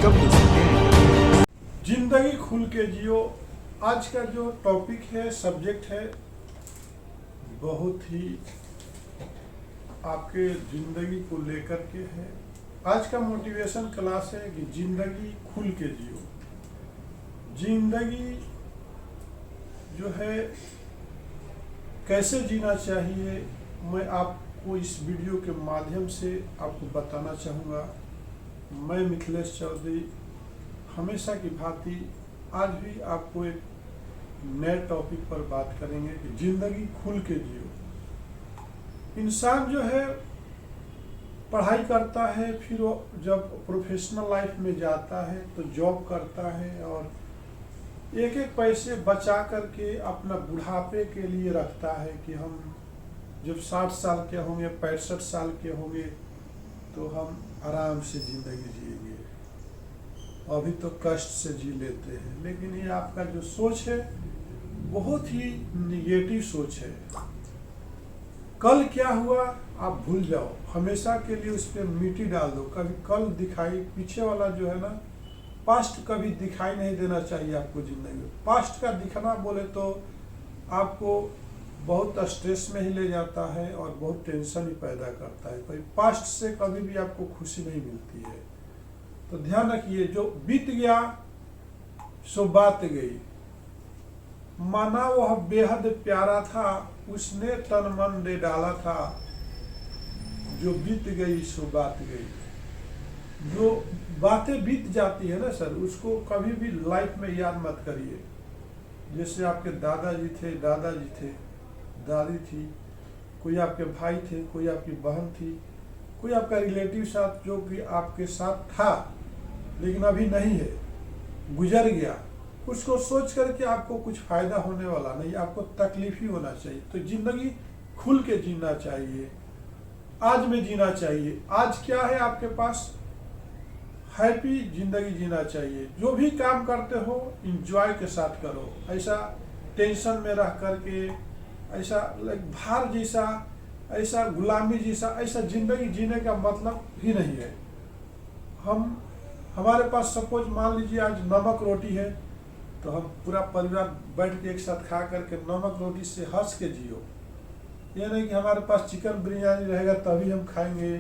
कब मिल सके। जिंदगी खुल के जियो। आज का जो टॉपिक है, सब्जेक्ट है, बहुत ही आपके जिंदगी को लेकर के है। आज का मोटिवेशन क्लास है कि जिंदगी खुल के जियो। जिंदगी जो है कैसे जीना चाहिए, मैं आपको इस वीडियो के माध्यम से आपको बताना चाहूँगा। मैं मिथिलेश चौधरी हमेशा की भांति आज भी आपको एक नए टॉपिक पर बात करेंगे कि जिंदगी खुल के जियो। इंसान जो है पढ़ाई करता है, फिर वो जब प्रोफेशनल लाइफ में जाता है तो जॉब करता है और एक एक पैसे बचा करके अपना बुढ़ापे के लिए रखता है कि हम जब 60 साल के होंगे, 65 साल के होंगे तो हम आराम से जिंदगी जिएंगे। अभी तो कष्ट से जी लेते हैं, लेकिन ये आपका जो सोच है बहुत ही निगेटिव सोच है। कल क्या हुआ आप भूल जाओ, हमेशा के लिए उस पर मिट्टी डाल दो। कभी कल दिखाई, पीछे वाला जो है ना, पास्ट कभी दिखाई नहीं देना चाहिए आपको जिंदगी में। पास्ट का दिखना बोले तो आपको बहुत स्ट्रेस में ही ले जाता है और बहुत टेंशन ही पैदा करता है। कोई पास्ट से कभी भी आपको खुशी नहीं मिलती है। तो ध्यान रखिए, जो बीत गया सो बात गई। माना वह बेहद प्यारा था, उसने तन मन दे डाला था। जो बीत गई सो बात गई। जो बातें बीत जाती है ना सर, उसको कभी भी लाइफ में याद मत करिए। जैसे आपके दादाजी थे, दादाजी थे, दादी थी, कोई आपके भाई थे, कोई आपकी बहन थी, कोई आपका रिलेटिव साथ जो कि आपके साथ था लेकिन अभी नहीं है, गुजर गया। उसको सोच करके आपको कुछ फायदा होने वाला नहीं, आपको तकलीफ ही होना चाहिए। तो जिंदगी खुल के जीना चाहिए, आज में जीना चाहिए। आज क्या है आपके पास, हैप्पी जिंदगी जीना चाहिए। जो भी काम करते हो एंजॉय के साथ करो। ऐसा टेंशन में रह करके, ऐसा भार जैसा, ऐसा गुलामी जैसा, ऐसा जिंदगी जीने का मतलब ही नहीं है। हमारे पास सपोज मान लीजिए आज नमक रोटी है तो हम पूरा परिवार बैठ के एक साथ खा करके नमक रोटी से हंस के जियो। ये नहीं कि हमारे पास चिकन बिरयानी रहेगा तभी हम खाएंगे,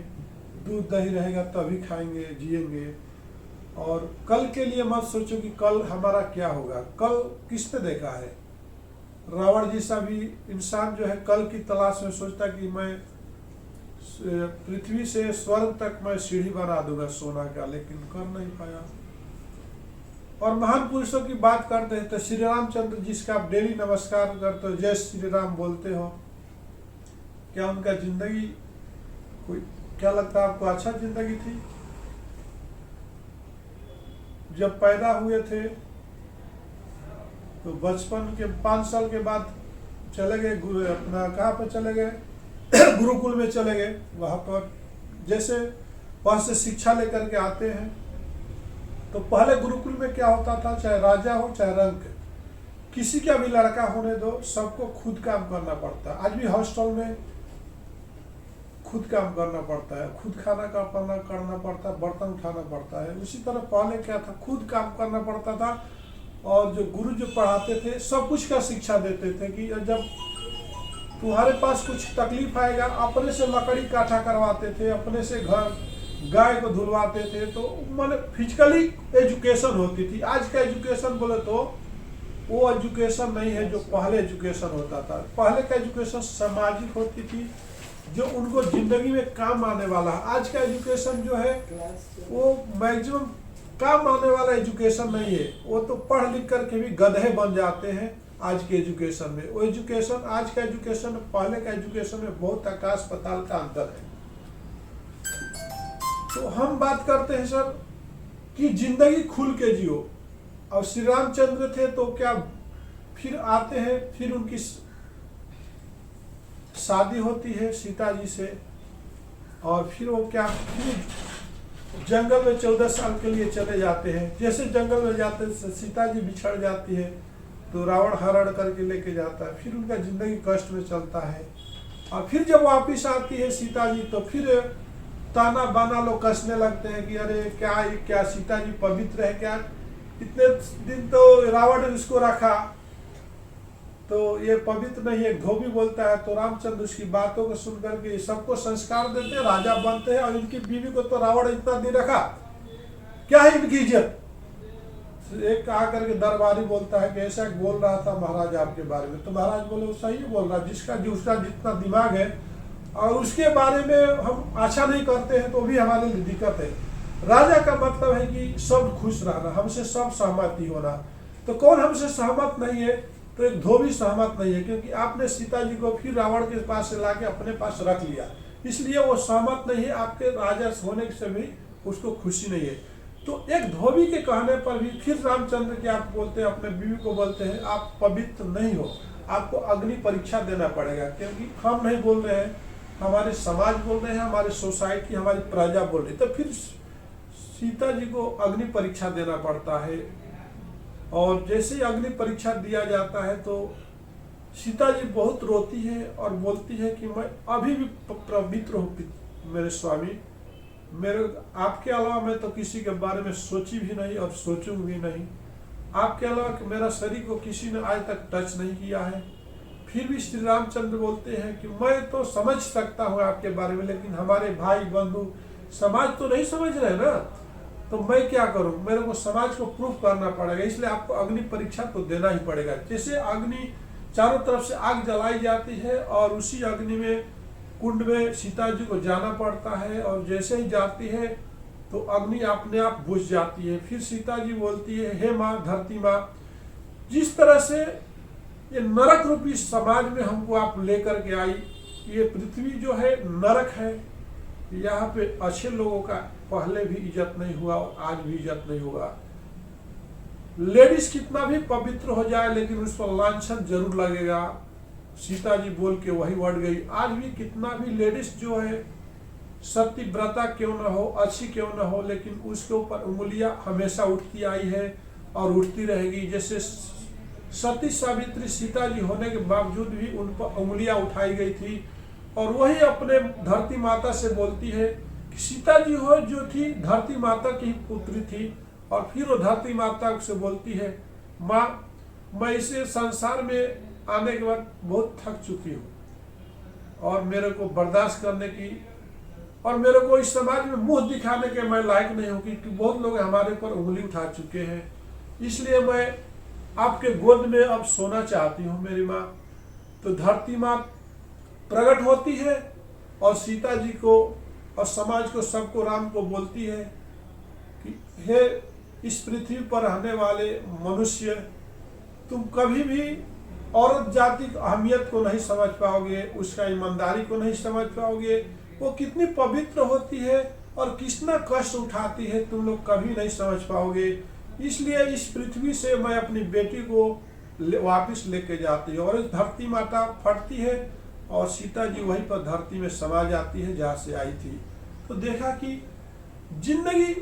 दूध दही रहेगा तभी खाएंगे, जिएंगे। और कल के लिए मत सोचो कि कल हमारा क्या होगा। कल किसने देखा है? रावण जैसा भी इंसान जो है कल की तलाश में सोचता कि मैं पृथ्वी से स्वर्ग तक मैं सीढ़ी बना दूंगा सोना का, लेकिन कर नहीं पाया। और महान पुरुषों की बात करते हैं तो श्री रामचंद्र जिसका आप डेली नमस्कार करते हो, जय श्री राम बोलते हो, क्या उनका जिंदगी कोई, क्या लगता है आपको अच्छा जिंदगी थी? जब पैदा हुए थे तो बचपन के 5 साल के बाद चले गए अपना, कहाँ पे चले गए? गुरुकुल में चले गए। वहाँ पर जैसे वहाँ से शिक्षा लेकर के आते हैं तो पहले गुरुकुल में क्या होता था, चाहे राजा हो चाहे रंक, किसी का भी लड़का होने दो, सबको खुद काम करना पड़ता है। आज भी हॉस्टल में खुद काम करना पड़ता है, खुद खाना करना पड़ता है, बर्तन उठाना पड़ता है। उसी तरह पहले क्या था, खुद काम करना पड़ता था। और जो गुरु जो पढ़ाते थे सब कुछ का शिक्षा देते थे कि जब तुम्हारे पास कुछ तकलीफ आएगा, अपने से लकड़ी काटा करवाते थे, अपने से घर गाय को धुलवाते थे। तो माने फिजिकली एजुकेशन होती थी। आज का एजुकेशन बोले तो वो एजुकेशन नहीं है जो पहले एजुकेशन होता था। पहले का एजुकेशन सामाजिक होती थी, जो उनको जिंदगी में काम आने वाला है। आज का एजुकेशन जो है वो मैक्सिमम काम आने वाला एजुकेशन नहीं है। वो तो पढ़ लिख करके भी गधे बन जाते हैं आज के एजुकेशन में। वो एजुकेशन, आज का एजुकेशन पहले का एजुकेशन में बहुत आकाश पाताल का अंतर है। तो हम बात करते हैं सर कि जिंदगी खुल के जियो। और श्री रामचंद्र थे तो क्या, फिर आते हैं, फिर उनकी शादी होती है सीता जी से, और फिर वो क्या, फिर जंगल में 14 साल के लिए चले जाते हैं। जैसे जंगल में जाते हैं सीता जी बिछड़ जाती है तो रावण हरण करके लेके जाता है। फिर उनका जिंदगी कष्ट में चलता है। और फिर जब वापिस आती है सीता जी तो फिर ताना बाना लोग कसने लगते हैं कि अरे क्या सीता जी पवित्र है क्या, इतने दिन तो रावण ने उसको रखा तो ये पवित्र नहीं। एक धोबी बोलता है तो रामचंद्र उसकी बातों को सुनकर के सबको संस्कार देते हैं, राजा बनते हैं, और इनकी बीवी को तो रावण इतना दिन रखा, क्या है इनकी इज्जत। एक आकर के दरबारी बोलता है कि ऐसा बोल रहा था महाराज आपके बारे में, तो महाराज बोले वो सही बोल रहा, जिसका जितना दिमाग है और उसके बारे में हम अच्छा नहीं करते हैं तो भी हमारे लिए दिक्कत है। राजा का मतलब है कि सब खुश रहना, हमसे सब सहमति होना। तो कौन हमसे सहमत नहीं है, तो एक धोबी सहमत नहीं है, क्योंकि आपने सीता जी को फिर रावण के पास से लाके अपने पास रख लिया, इसलिए वो सहमत नहीं है, आपके राजा होने से भी उसको खुशी नहीं है। तो एक धोबी के कहने पर भी फिर रामचंद्र के आप बोलते हैं, अपने बीवी को बोलते हैं आप पवित्र नहीं हो, आपको अग्नि परीक्षा देना पड़ेगा। क्योंकि हम नहीं बोल रहे हैं, हमारे समाज बोल रहे हैं, हमारी सोसाइटी, हमारी प्रजा बोल रही है, तो फिर सीता जी को अग्नि परीक्षा देना पड़ता है। और जैसे ही अग्नि परीक्षा दिया जाता है तो सीता जी बहुत रोती है और बोलती है कि मैं अभी भी पवित्र हूँ मेरे स्वामी, मेरे आपके अलावा मैं तो किसी के बारे में सोची भी नहीं और सोचूंगी भी नहीं, आपके अलावा मेरा शरीर को किसी ने आज तक टच नहीं किया है। फिर भी श्री रामचंद्र बोलते हैं कि मैं तो समझ सकता हूँ आपके बारे में, लेकिन हमारे भाई बंधु समाज तो नहीं समझ रहे ना, तो मैं क्या करूं, मेरे को समाज को प्रूफ करना पड़ेगा, इसलिए आपको अग्नि परीक्षा तो देना ही पड़ेगा। जैसे अग्नि चारों तरफ से आग जलाई जाती है और उसी अग्नि में कुंड में सीता जी को जाना पड़ता है, और जैसे ही जाती है तो अग्नि अपने आप बुझ जाती है। फिर सीता जी बोलती है हे माँ धरती माँ, जिस तरह से ये नरक रूपी समाज में हमको आप लेकर के आई, ये पृथ्वी जो है नरक है, यहाँ पे अच्छे लोगों का पहले भी इज्जत नहीं हुआ और आज भी इज्जत नहीं होगा। लेडीज कितना भी पवित्र हो जाए लेकिन उस पर लांछन जरूर लगेगा। सीता जी बोल के वही वर्ड गई। आज भी कितना भी लेडीज जो है सत्यव्रता क्यों ना हो, अच्छी क्यों ना हो, लेकिन उसके ऊपर उंगलियां हमेशा उठती आई है और उठती रहेगी। जैसे सती सावित्री सीता जी होने के बावजूद भी उन पर उंगलियां उठाई गई थी, और वही अपने धरती माता से बोलती है कि सीता जी हो जो थी धरती माता की पुत्री थी, और फिर वो धरती माता से बोलती है माँ मैं इसे संसार में आने के बाद बहुत थक चुकी हूँ और मेरे को बर्दाश्त करने की और मेरे को इस समाज में मुंह दिखाने के मैं लायक नहीं हूँ, क्योंकि बहुत लोग हमारे पर उंगली उठा चुके हैं, इसलिए मैं आपके गोद में अब सोना चाहती हूँ मेरी माँ। तो धरती माँ प्रकट होती है और सीता जी को और समाज को सबको राम को बोलती है कि हे इस पृथ्वी पर रहने वाले मनुष्य, तुम कभी भी औरत जाति की अहमियत को नहीं समझ पाओगे, उसका ईमानदारी को नहीं समझ पाओगे, वो कितनी पवित्र होती है और कितना कष्ट उठाती है तुम लोग कभी नहीं समझ पाओगे। इसलिए इस पृथ्वी से मैं अपनी बेटी को वापस लेके जाती हूँ। और इस धरती माता फटती है और सीता जी वहीं पर धरती में समा जाती है जहाँ से आई थी। तो देखा कि जिंदगी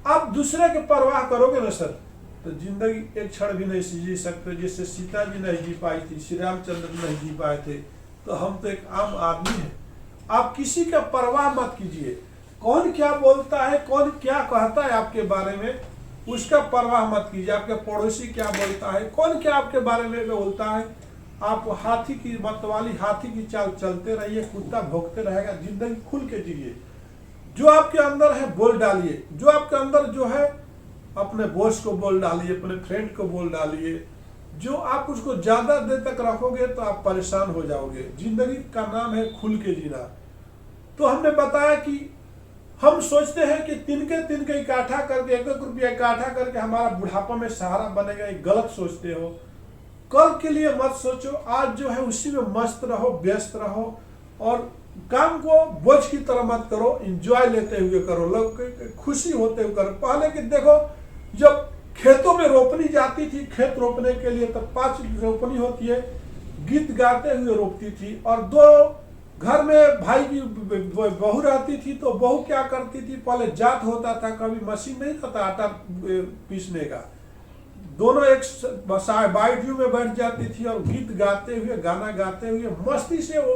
आप दूसरे के परवाह करोगे ना सर, तो जिंदगी एक क्षण भी नहीं जी सकते। जैसे सीता जी नहीं जी पाई थी, श्री रामचंद्र नहीं जी पाए थे, तो हम तो एक आम आदमी हैं। आप किसी का परवाह मत कीजिए, कौन क्या बोलता है, कौन क्या कहता है आपके बारे में, उसका परवाह मत कीजिए। आपके पड़ोसी क्या बोलता है, कौन क्या आपके बारे में बोलता है, आप हाथी की मतवाली हाथी की चाल चलते रहिए, कुत्ता भौंकते रहेगा। जिंदगी खुल के जिए, जो आपके अंदर है बोल डालिए, जो आपके अंदर जो है अपने बॉस को बोल डालिए, अपने फ्रेंड को बोल डालिए। जो आप उसको ज्यादा देर तक रखोगे तो आप परेशान हो जाओगे। जिंदगी का नाम है खुल के जीना। तो हमने बताया कि हम सोचते हैं कि तिनके इकट्ठा करके 1-1 रुपया इकट्ठा करके हमारा बुढ़ापा में सहारा बनेगा, ये गलत सोचते हो। कल के लिए मत सोचो, आज जो है उसी में मस्त रहो, व्यस्त रहो, और काम को बोझ की तरह मत करो, एंजॉय लेते हुए करो, लोग खुशी होते हुए करो। पहले कि देखो जब खेतों में रोपनी जाती थी, खेत रोपने के लिए तब 5 रोपनी होती है, गीत गाते हुए रोपती थी। और 2 घर में भाई की बहू रहती थी, तो बहू क्या करती थी, पहले जात होता था, कभी मशीन नहीं था आटा पीसने का, दोनों एक बाइट में बैठ जाती थी और गीत गाते हुए, गाना गाते हुए मस्ती से वो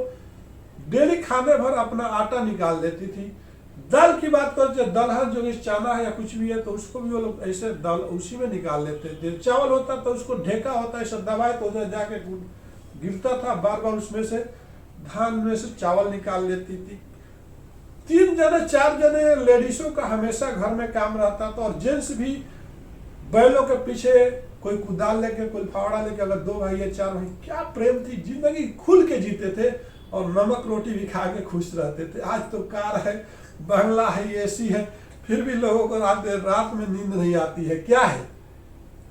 डेली खाने भर अपना आटा निकाल लेती थी। दाल की बात करो, जो दलहन जो चना है या कुछ भी है तो उसको भी वो लोग ऐसे दाल उसी में निकाल लेते थे। चावल होता तो उसको ढेका होता है, ऐसा दबाए तो उधर जाके गिरता था, बार बार उसमें से धान में से चावल निकाल लेती थी। 3 जने 4 जने लेडीजों का हमेशा घर में काम रहता था, और जेंट्स भी बैलों के पीछे कोई कुदाल लेके कोई फावड़ा लेके, अगर 2 भाई या 4 भाई, क्या प्रेम थी, जिंदगी खुल के जीते थे और नमक रोटी भी खा के खुश रहते थे। आज तो कार है, बंगला है, एसी है, फिर भी लोगों को रात में नींद नहीं आती है। क्या है,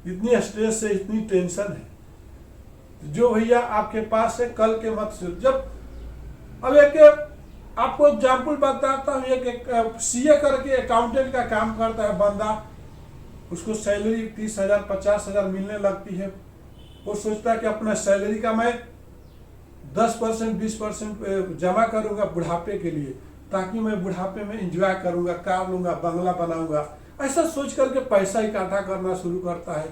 इतनी स्ट्रेस है, इतनी टेंशन है। जो भैया आपके पास है कल के मत सोच। जब अब एक आपको एग्जाम्पल बताता हूँ, एक सीए करके अकाउंटेंट का काम करता है बंदा, उसको सैलरी 30,000 50,000 मिलने लगती है। वो सोचता है कि अपना सैलरी का मैं 10% 20% जमा करूंगा बुढ़ापे के लिए, ताकि मैं बुढ़ापे में एंजॉय करूंगा, कार लूंगा, बंगला बनाऊंगा। ऐसा सोच करके पैसा इकट्ठा करना शुरू करता है।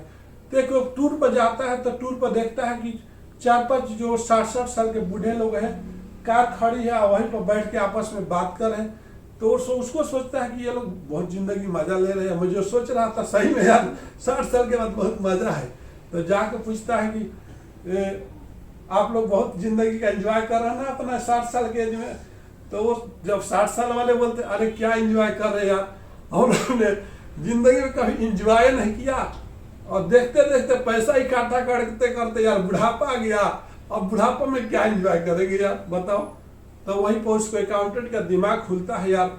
तो एक टूर पर जाता है, तो टूर पर देखता है कि 4-5 जो 60-60 साल के बूढ़े लोग हैं, कार खड़ी है, वहीं पर बैठ के आपस में बात कर रहे हैं। तो उसको सोचता है कि ये लोग बहुत जिंदगी मजा ले रहे हैं। मुझे सोच रहा था सही में यार 60 साल के बाद बहुत मजा है। तो जाके पूछता है कि आप लोग बहुत जिंदगी का एंजॉय कर रहे हैं ना अपना 60 साल के एज में। तो वो जब 60 साल वाले बोलते अरे क्या एंजॉय कर रहे यार, हम लोगों ने जिंदगी में कभी एंजॉय नहीं किया, और देखते देखते पैसा इकट्ठा करते करते यार बुढ़ापा आ गया। अब बुढ़ापा में क्या एंजॉय करेंगे यार, बताओ। तो वहीं पर उसको अकाउंटेंट का दिमाग खुलता है, यार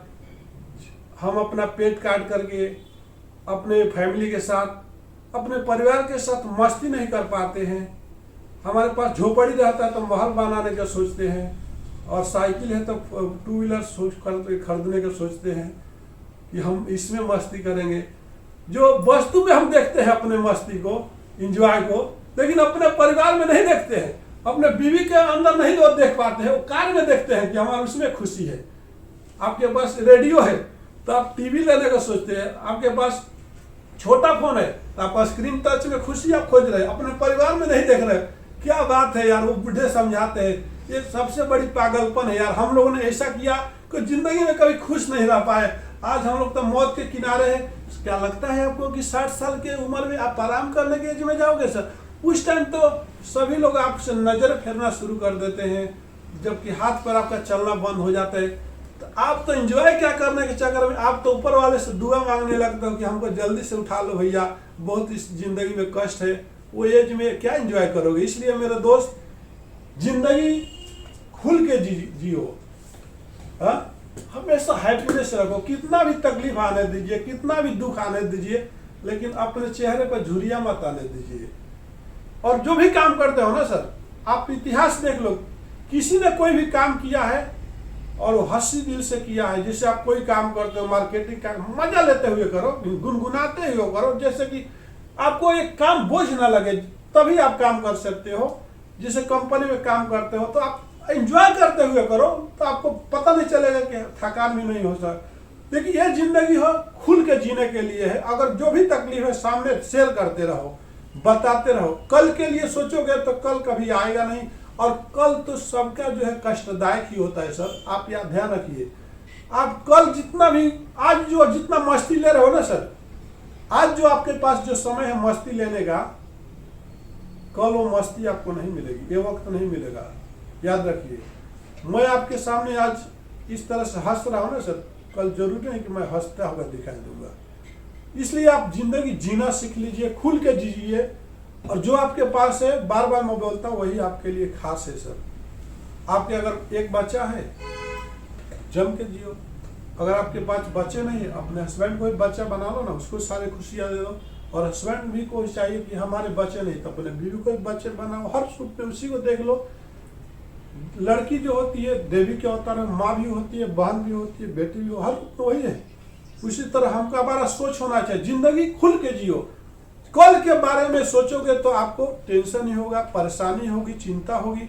हम अपना पेट काट करके अपने फैमिली के साथ, अपने परिवार के साथ मस्ती नहीं कर पाते हैं। हमारे पास झोपड़ी रहता है तो महल बनाने का सोचते हैं, और साइकिल है तो 2 व्हीलर खरीदने का सोचते हैं कि हम इसमें मस्ती करेंगे। जो वस्तु में हम देखते हैं अपने मस्ती को, इंजॉय को, लेकिन अपने परिवार में नहीं देखते हैं, अपने बीवी के अंदर नहीं लोग देख पाते हैं। वो कार में देखते हैं कि हमारा उसमें खुशी है। आपके पास रेडियो है तो आप टीवी लेने का सोचते हैं, आपके पास छोटा फोन है तो आप स्क्रीन टच में खुशी आप खोज रहे हैं, अपने परिवार में नहीं देख रहे। क्या बात है यार, वो बूढ़े समझाते हैं, ये सबसे बड़ी पागलपन है यार। हम लोगों ने ऐसा किया कि जिंदगी में कभी खुश नहीं रह पाए। आज हम लोग तो मौत के किनारे हैं। क्या लगता है आपको कि 60 साल की उम्र में आप आराम करने के एज में जाओगे सर? उस टाइम तो सभी लोग आपसे नजर फेरना शुरू कर देते हैं, जबकि हाथ पर आपका चलना बंद हो जाता है। तो आप तो एंजॉय क्या करने के चक्कर में आप तो ऊपर वाले से दुआ मांगने लगते हो कि हमको जल्दी से उठा लो भैया, बहुत इस जिंदगी में कष्ट है। वो एज में क्या एंजॉय करोगे? इसलिए मेरे दोस्त, जिंदगी खुल के जियो, हाँ, हमेशा हैप्पीनेस रखो। कितना भी तकलीफ आने दीजिए, कितना भी दुख आने दीजिए, लेकिन अपने चेहरे पर झुर्रियां मत आने दीजिए। और जो भी काम करते हो ना सर, आप इतिहास देख लो, किसी ने कोई भी काम किया है और वो हंसी दिल से किया है। जैसे आप कोई काम करते हो, मार्केटिंग का, मजा लेते हुए करो, गुनगुनाते हुए करो, जैसे कि आपको एक काम बोझ ना लगे, तभी आप काम कर सकते हो। जैसे कंपनी में काम करते हो तो आप एंजॉय करते हुए करो, तो आपको पता नहीं चलेगा कि थकान भी नहीं हो सकता। देखिए ये जिंदगी हो खुल के जीने के लिए है। अगर जो भी तकलीफ है सामने शेयर करते रहो, बताते रहो। कल के लिए सोचोगे तो कल कभी आएगा नहीं, और कल तो सबका जो है कष्टदायक ही होता है सर। आप यह ध्यान रखिए, आप कल जितना भी, आज जो जितना मस्ती ले रहे हो ना सर, आज जो आपके पास जो समय है मस्ती लेने का, कल वो मस्ती आपको नहीं मिलेगी, ये वक्त नहीं मिलेगा। याद रखिए, मैं आपके सामने आज इस तरह से हंस रहा हूं ना सर, कल जरूरी नहीं कि मैं हंसता हुआ दिखाई दूंगा। इसलिए आप जिंदगी जीना सीख लीजिए, खुल के जीजिए, और जो आपके पास है, बार बार मैं बोलता हूँ, वही आपके लिए खास है सर। आपके अगर एक बच्चा है, जम के जियो। अगर आपके पास बच्चे नहीं है, अपने हस्बैंड को ही बच्चा बना लो ना, उसको सारे खुशियां दे दो। और हस्बैंड भी को चाहिए कि हमारे बच्चे नहीं, तो अपने बीवी को बच्चे बनाओ, हर सुख पे उसी को देख लो। लड़की जो होती है देवी के अवतार में, माँ भी होती है, बहन भी होती है, बेटी भी हो, हर तो वही है। उसी तरह हमका हमारा सोच होना चाहिए, जिंदगी खुल के जियो। कल के बारे में सोचोगे तो आपको टेंशन ही होगा, परेशानी होगी, चिंता होगी।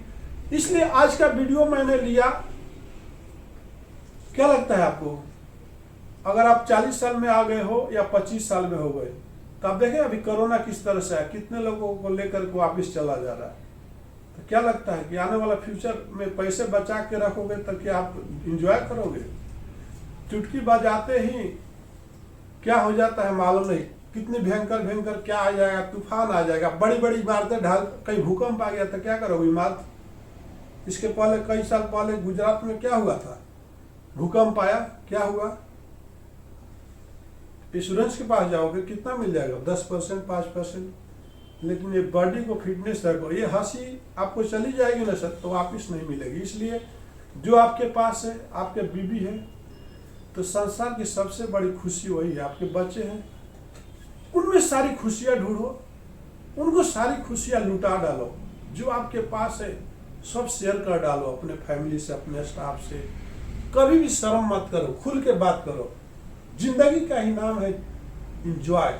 इसलिए आज का वीडियो मैंने लिया। क्या लगता है आपको, अगर आप 40 साल में आ गए हो या 25 साल में हो गए, तो आप देखें अभी कोरोना किस तरह से है, कितने लोगों को लेकर के वापिस चला जा रहा है। तो क्या लगता है कि आने वाला फ्यूचर में पैसे बचा के रखोगे तो क्या आप इंजॉय करोगे? चुटकी बजाते ही क्या हो जाता है मालूम नहीं, कितनी भयंकर भयंकर क्या आ जाएगा, तूफान आ जाएगा, बड़ी बड़ी इमारतें ढाल, कहीं भूकंप आ गया तो क्या करोगे इमारत। इसके पहले कई साल पहले गुजरात में क्या हुआ था, भूकंप आया, क्या हुआ, इंश्योरेंस के पास जाओगे कितना मिल जाएगा, 10% 5%, लेकिन ये बॉडी को फिटनेस रखो, ये हंसी आपको चली जाएगी ना सर तो वापिस नहीं मिलेगी। इसलिए जो आपके पास है, आपके बीवी है, तो संसार की सबसे बड़ी खुशी वही है, आपके बच्चे हैं, उनमें सारी खुशियां ढूंढो, उनको सारी खुशियां लुटा डालो। जो आपके पास है सब शेयर कर डालो अपने फैमिली से, अपने स्टाफ से। कभी भी शर्म मत करो, खुल के बात करो। जिंदगी का ही नाम है इंजॉय।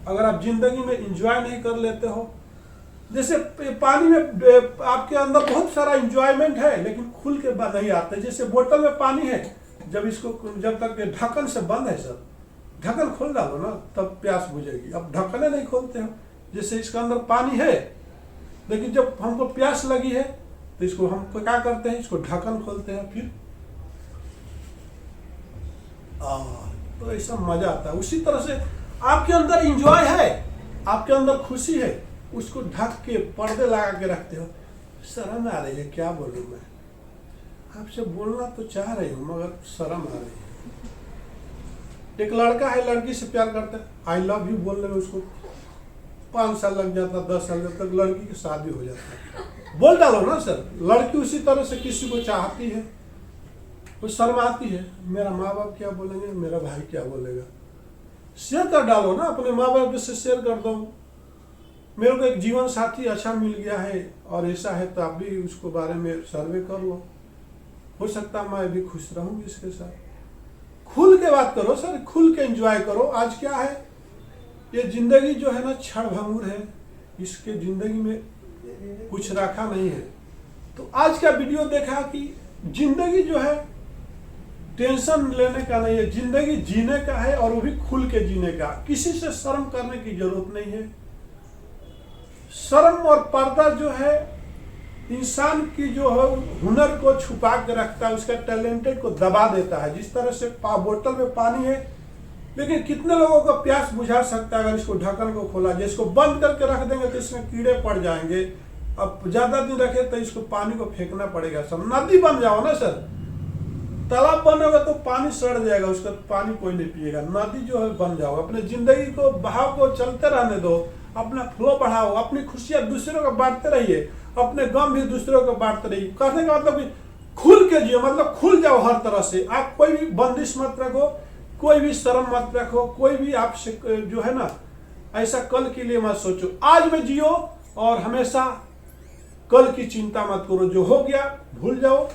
अगर आप जिंदगी में इंजॉय नहीं कर लेते हो, जैसे पानी में आपके अंदर बहुत सारा इंजॉयमेंट है लेकिन खुल के बात नहीं आते। जैसे बोतल में पानी है, जब तक ढक्कन से बंद है सर, ढक्कन खोल डालो ना तब प्यास बुझेगी। अब ढक्कन नहीं खोलते हो, जैसे इसके अंदर पानी है लेकिन जब हमको प्यास लगी है तो इसको हम क्या करते हैं, इसको ढक्कन खोलते हैं, फिर तो ऐसा मजा आता है। उसी तरह से आपके अंदर इंजॉय है, आपके अंदर खुशी है, उसको ढक के पर्दे लगा के रखते हो। शर्म आ रही है, क्या बोलूं मैं, आपसे बोलना तो चाह रही हूँ मगर शर्म आ रही है। एक लड़का है, लड़की से प्यार करता है, आई लव यू बोलने में उसको 5 साल लग जाता, 10 साल तक लड़की की शादी हो जाता है। बोल डालो ना सर। लड़की उसी तरह से किसी को चाहती है, वो शर्माती है, मेरा माँ बाप क्या बोलेंगे, मेरा भाई क्या बोलेगा। शेयर कर डालो ना, अपने माँ बाप से शेयर कर दो, मेरे को एक जीवन साथी अच्छा मिल गया है और ऐसा है तो आप भी उसको बारे में सर्वे कर लो, हो सकता मैं भी खुश रहूंगी इसके साथ। खुल के बात करो सर, खुल के एंजॉय करो। आज क्या है, ये जिंदगी जो है ना क्षण भंगुर है, इसके जिंदगी में कुछ रखा नहीं है। तो आज का वीडियो देखा कि जिंदगी जो है टेंशन लेने का नहीं है, जिंदगी जीने का है और वो भी खुल के जीने का। किसी से शर्म करने की जरूरत नहीं है। शर्म और पर्दा जो है इंसान की जो है हुनर को छुपा के रखता है, उसका टैलेंटेड को दबा देता है। जिस तरह से बोतल में पानी है लेकिन कितने लोगों का प्यास बुझा सकता है अगर इसको ढक्कन को खोला जाए। इसको बंद करके रख देंगे तो इसमें कीड़े पड़ जाएंगे। अब ज्यादा दिन रखे तो इसको पानी को फेंकना पड़ेगा सर। नदी बन जाओ ना सर, तालाब बनोगे तो पानी सड़ जाएगा, उसका पानी कोई नहीं पिएगा। नदी जो है बन जाओ, अपने जिंदगी को बहाव को चलते रहने दो, अपना फ्लो बढ़ाओ, अपनी खुशियां दूसरों को बांटते रहिए, अपने गम भी दूसरों को बांटते रहिए। कहने का मतलब खुल के जियो, मतलब खुल जाओ हर तरह से। आप कोई भी बंदिश मत रखो, कोई भी शर्म मत रखो, कोई भी आपसे जो है ना ऐसा कल के लिए मत सोचो। आज में जियो और हमेशा कल की चिंता मत करो। जो हो गया भूल जाओ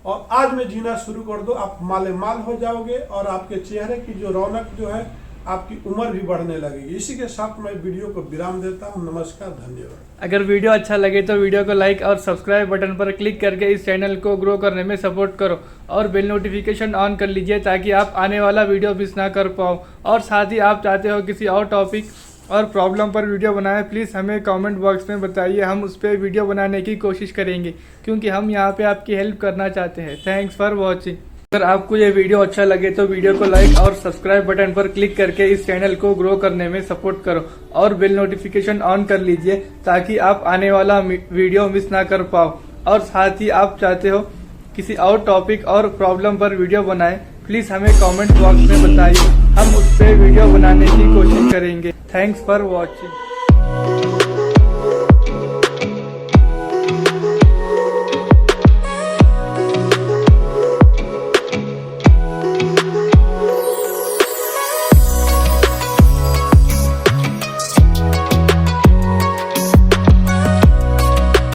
और आज में जीना शुरू कर दो। आप माले माल हो जाओगे और आपके चेहरे की जो रौनक जो है, आपकी उम्र भी बढ़ने लगेगी। इसी के साथ मैं वीडियो को विराम देता हूं। नमस्कार, धन्यवाद। अगर वीडियो अच्छा लगे तो वीडियो को लाइक और सब्सक्राइब बटन पर क्लिक करके इस चैनल को ग्रो करने में सपोर्ट करो और बेल नोटिफिकेशन ऑन कर लीजिए ताकि आप आने वाला वीडियो मिस ना कर पाओ। और साथ ही आप चाहते हो किसी और टॉपिक और प्रॉब्लम पर वीडियो बनाएं, प्लीज़ हमें कमेंट बॉक्स में बताइए, हम उस पर वीडियो बनाने की कोशिश करेंगे क्योंकि हम यहाँ पे आपकी हेल्प करना चाहते हैं। Thanks for watching. अगर आपको ये वीडियो अच्छा लगे तो वीडियो को लाइक और सब्सक्राइब बटन पर क्लिक करके इस चैनल को ग्रो करने में सपोर्ट करो और बेल नोटिफिकेशन ऑन कर लीजिए ताकि आप आने वाला वीडियो मिस ना कर पाओ। और साथ ही आप चाहते हो किसी और टॉपिक और प्रॉब्लम पर वीडियो बनाएं, प्लीज़ हमें कमेंट बॉक्स में बताइए, हम उस पर वीडियो बनाने की कोशिश करेंगे। Thanks for watching.